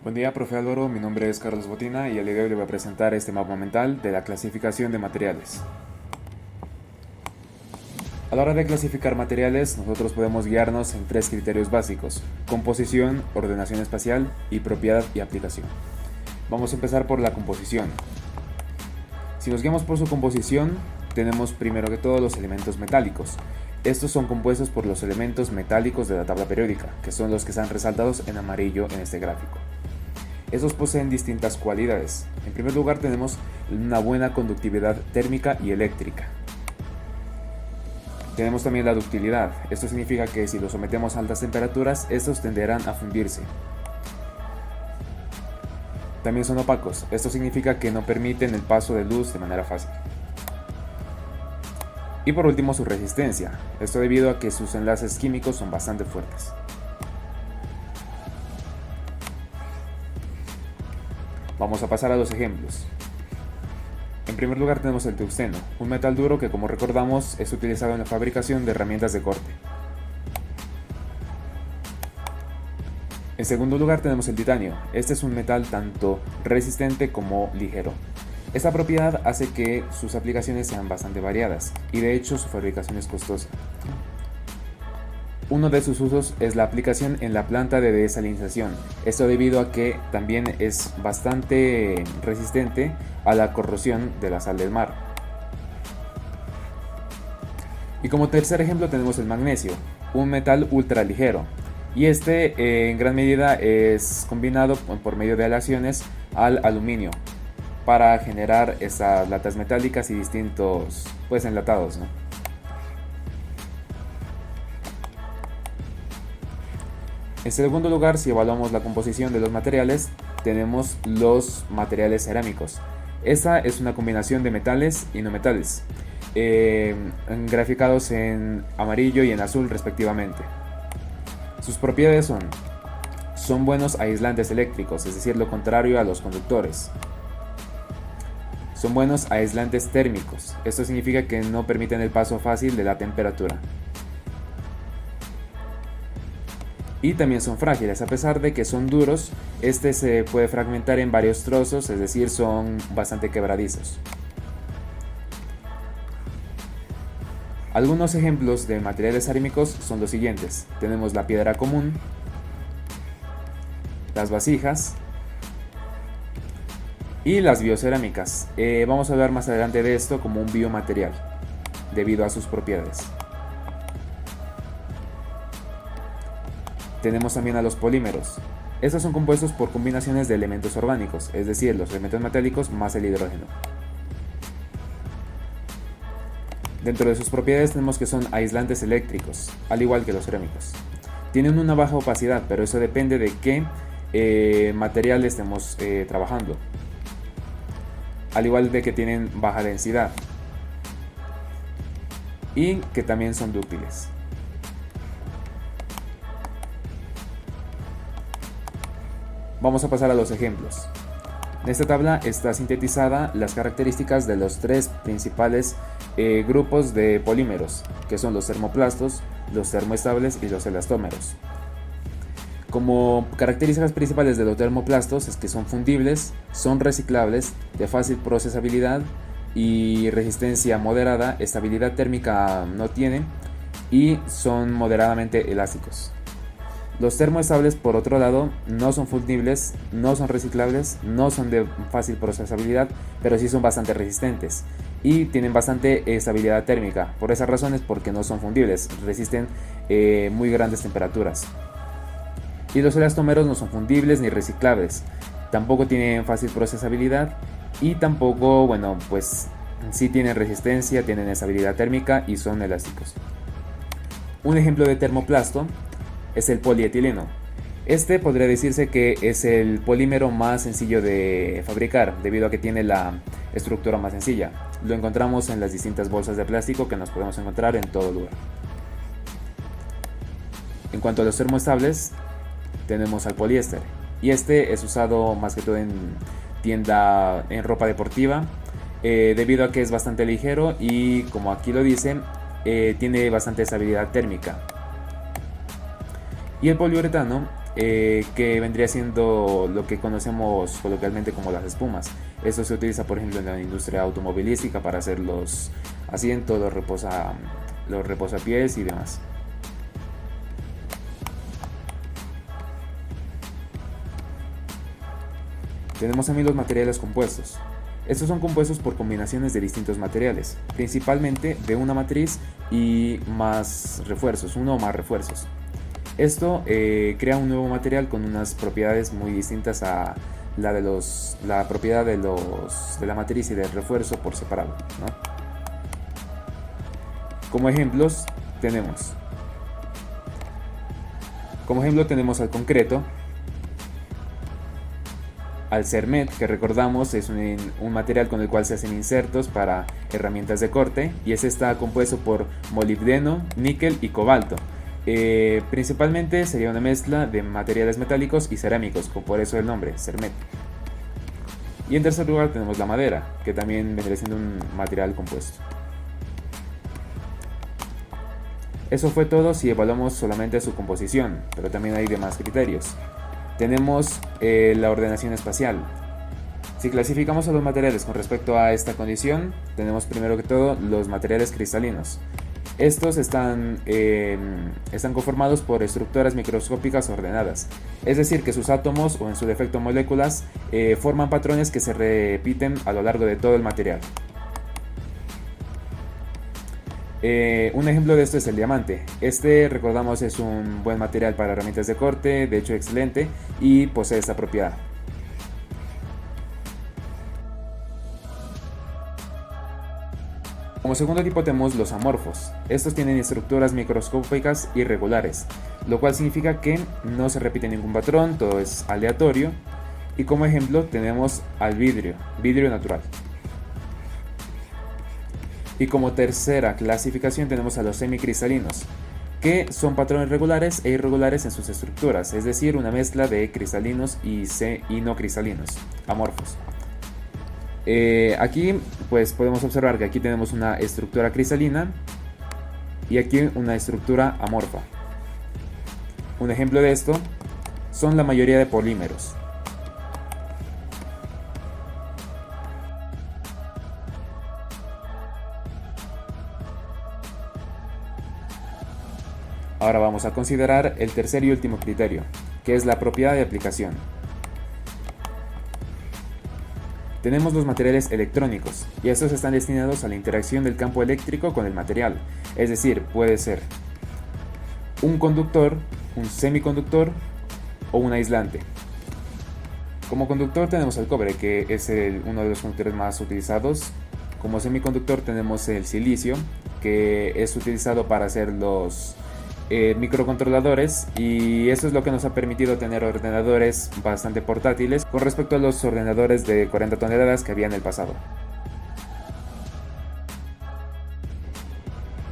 Buen día, profe Álvaro. Mi nombre es Carlos Botina y el día de hoy le voy a presentar este mapa mental de la clasificación de materiales. A la hora de clasificar materiales, nosotros podemos guiarnos en tres criterios básicos: composición, ordenación espacial y propiedad y aplicación. Vamos a empezar por la composición. Si nos guiamos por su composición, tenemos primero que todo los elementos metálicos. Estos son compuestos por los elementos metálicos de la tabla periódica, que son los que están resaltados en amarillo en este gráfico. Estos poseen distintas cualidades. En primer lugar, tenemos una buena conductividad térmica y eléctrica. Tenemos también la ductilidad. Esto significa que si los sometemos a altas temperaturas, estos tenderán a fundirse. También son opacos. Esto significa que no permiten el paso de luz de manera fácil. Y por último, su resistencia. Esto debido a que sus enlaces químicos son bastante fuertes. Vamos a pasar a los ejemplos. En primer lugar tenemos el tungsteno, un metal duro que, como recordamos, es utilizado en la fabricación de herramientas de corte. En segundo lugar tenemos el titanio. Este es un metal tanto resistente como ligero. Esta propiedad hace que sus aplicaciones sean bastante variadas y de hecho su fabricación es costosa. Uno de sus usos es la aplicación en la planta de desalinización, esto debido a que también es bastante resistente a la corrosión de la sal del mar. Y como tercer ejemplo tenemos el magnesio, un metal ultraligero, y este en gran medida es combinado por medio de aleaciones al aluminio para generar esas latas metálicas y distintos enlatados, ¿no? En segundo lugar, si evaluamos la composición de los materiales, tenemos los materiales cerámicos. Esta es una combinación de metales y no metales, graficados en amarillo y en azul respectivamente. Sus propiedades son buenos aislantes eléctricos, es decir, lo contrario a los conductores. Son buenos aislantes térmicos, esto significa que no permiten el paso fácil de la temperatura. Y también son frágiles, a pesar de que son duros, este se puede fragmentar en varios trozos, es decir, son bastante quebradizos. Algunos ejemplos de materiales cerámicos son los siguientes: tenemos la piedra común, las vasijas y las biocerámicas. Vamos a hablar más adelante de esto como un biomaterial, debido a sus propiedades. Tenemos también a los polímeros. Estos son compuestos por combinaciones de elementos orgánicos, es decir, los elementos metálicos más el hidrógeno. Dentro de sus propiedades tenemos que son aislantes eléctricos, al igual que los cerámicos. Tienen una baja opacidad, pero eso depende de qué material estemos trabajando. Al igual de que tienen baja densidad y que también son dúctiles. Vamos a pasar a los ejemplos. En esta tabla está sintetizada las características de los tres principales grupos de polímeros, que son los termoplastos, los termoestables y los elastómeros. Como características principales de los termoplastos es que son fundibles, son reciclables, de fácil procesabilidad y resistencia moderada, estabilidad térmica no tienen y son moderadamente elásticos. Los termoestables, por otro lado, no son fundibles, no son reciclables, no son de fácil procesabilidad, pero sí son bastante resistentes y tienen bastante estabilidad térmica. Por esas razones, porque no son fundibles, resisten muy grandes temperaturas. Y los elastómeros no son fundibles ni reciclables, tampoco tienen fácil procesabilidad y tampoco, sí tienen resistencia, tienen estabilidad térmica y son elásticos. Un ejemplo de termoplasto es el polietileno. Este podría decirse que es el polímero más sencillo de fabricar, debido a que tiene la estructura más sencilla. Lo encontramos en las distintas bolsas de plástico que nos podemos encontrar en todo lugar. En cuanto a los termoestables, tenemos al poliéster, y este es usado más que todo en ropa deportiva, debido a que es bastante ligero y, como aquí lo dice, tiene bastante estabilidad térmica. Y el poliuretano que vendría siendo lo que conocemos coloquialmente como las espumas. Esto se utiliza, por ejemplo, en la industria automovilística para hacer los asientos, los reposapiés y demás. Tenemos también los materiales compuestos. Estos son compuestos por combinaciones de distintos materiales, principalmente de una matriz y más refuerzos, uno o más refuerzos. Esto crea un nuevo material con unas propiedades muy distintas a la propiedad de la matriz y del refuerzo por separado, ¿no? Como ejemplo tenemos al concreto, al cermet, que recordamos es un material con el cual se hacen insertos para herramientas de corte, y ese está compuesto por molibdeno, níquel y cobalto. Principalmente sería una mezcla de materiales metálicos y cerámicos, por eso el nombre, cermet. Y en tercer lugar tenemos la madera, que también vendría siendo un material compuesto. Eso fue todo si evaluamos solamente su composición, pero también hay demás criterios. Tenemos la ordenación espacial. Si clasificamos a los materiales con respecto a esta condición, tenemos primero que todo los materiales cristalinos. Estos están conformados por estructuras microscópicas ordenadas, es decir, que sus átomos o en su defecto moléculas forman patrones que se repiten a lo largo de todo el material. Un ejemplo de esto es el diamante. Este, recordamos, es un buen material para herramientas de corte, de hecho excelente, y posee esta propiedad. Como segundo tipo tenemos los amorfos. Estos tienen estructuras microscópicas irregulares, lo cual significa que no se repite ningún patrón, todo es aleatorio. Y como ejemplo tenemos al vidrio natural. Y como tercera clasificación tenemos a los semicristalinos, que son patrones regulares e irregulares en sus estructuras, es decir, una mezcla de cristalinos y no cristalinos, amorfos. Aquí pues podemos observar que aquí tenemos una estructura cristalina y aquí una estructura amorfa. Un ejemplo de esto son la mayoría de polímeros. Ahora vamos a considerar el tercer y último criterio, que es la propiedad de aplicación. Tenemos los materiales electrónicos, y estos están destinados a la interacción del campo eléctrico con el material, es decir, puede ser un conductor, un semiconductor o un aislante. Como conductor tenemos el cobre, que es uno de los conductores más utilizados. Como semiconductor tenemos el silicio, que es utilizado para hacer los microcontroladores, y eso es lo que nos ha permitido tener ordenadores bastante portátiles con respecto a los ordenadores de 40 toneladas que había en el pasado.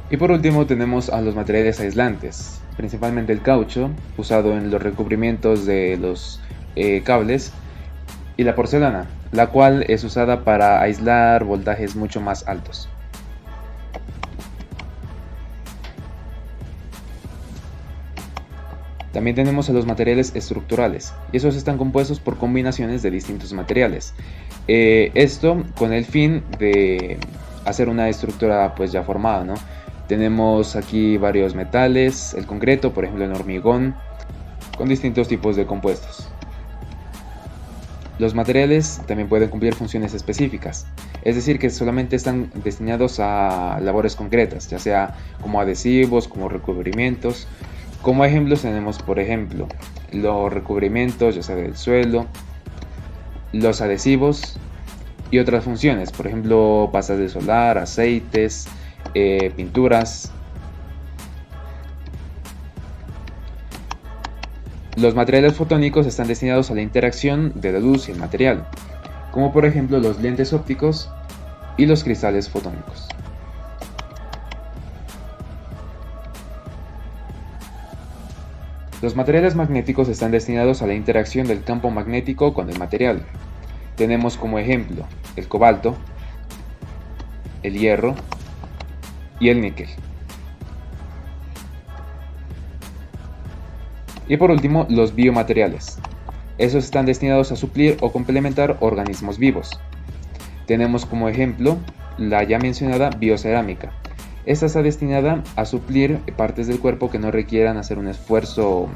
Y por último tenemos a los materiales aislantes, principalmente el caucho, usado en los recubrimientos de los cables, y la porcelana, la cual es usada para aislar voltajes mucho más altos. También tenemos a los materiales estructurales, y esos están compuestos por combinaciones de distintos materiales. Esto con el fin de hacer una estructura pues ya formada, ¿no? Tenemos aquí varios metales, el concreto, por ejemplo el hormigón, con distintos tipos de compuestos. Los materiales también pueden cumplir funciones específicas, es decir, que solamente están destinados a labores concretas, ya sea como adhesivos, como recubrimientos. Como ejemplos tenemos, por ejemplo, los recubrimientos, ya sea del suelo, los adhesivos y otras funciones, por ejemplo, pastas de solar, aceites, pinturas. Los materiales fotónicos están destinados a la interacción de la luz y el material, como por ejemplo los lentes ópticos y los cristales fotónicos. Los materiales magnéticos están destinados a la interacción del campo magnético con el material. Tenemos como ejemplo el cobalto, el hierro y el níquel. Y por último, los biomateriales. Esos están destinados a suplir o complementar organismos vivos. Tenemos como ejemplo la ya mencionada biocerámica. Esta está destinada a suplir partes del cuerpo que no requieran hacer un esfuerzo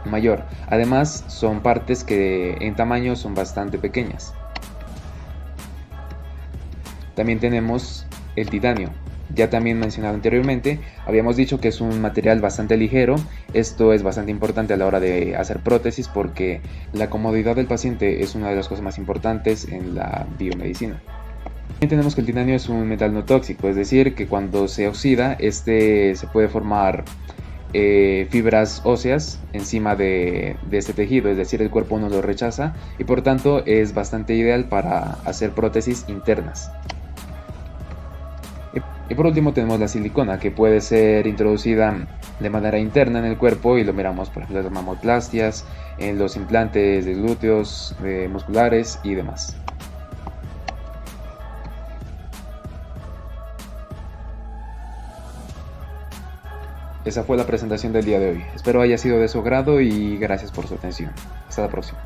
mayor. Además, son partes que en tamaño son bastante pequeñas. También tenemos el titanio. Ya también mencionado anteriormente, habíamos dicho que es un material bastante ligero. Esto es bastante importante a la hora de hacer prótesis porque la comodidad del paciente es una de las cosas más importantes en la biomedicina. También tenemos que el titanio es un metal no tóxico, es decir, que cuando se oxida, se puede formar fibras óseas encima de este tejido, es decir, el cuerpo no lo rechaza y por tanto es bastante ideal para hacer prótesis internas. Y por último tenemos la silicona, que puede ser introducida de manera interna en el cuerpo y lo miramos por ejemplo en las mamoplastias, en los implantes de glúteos, musculares y demás. Esa fue la presentación del día de hoy. Espero haya sido de su agrado y gracias por su atención. Hasta la próxima.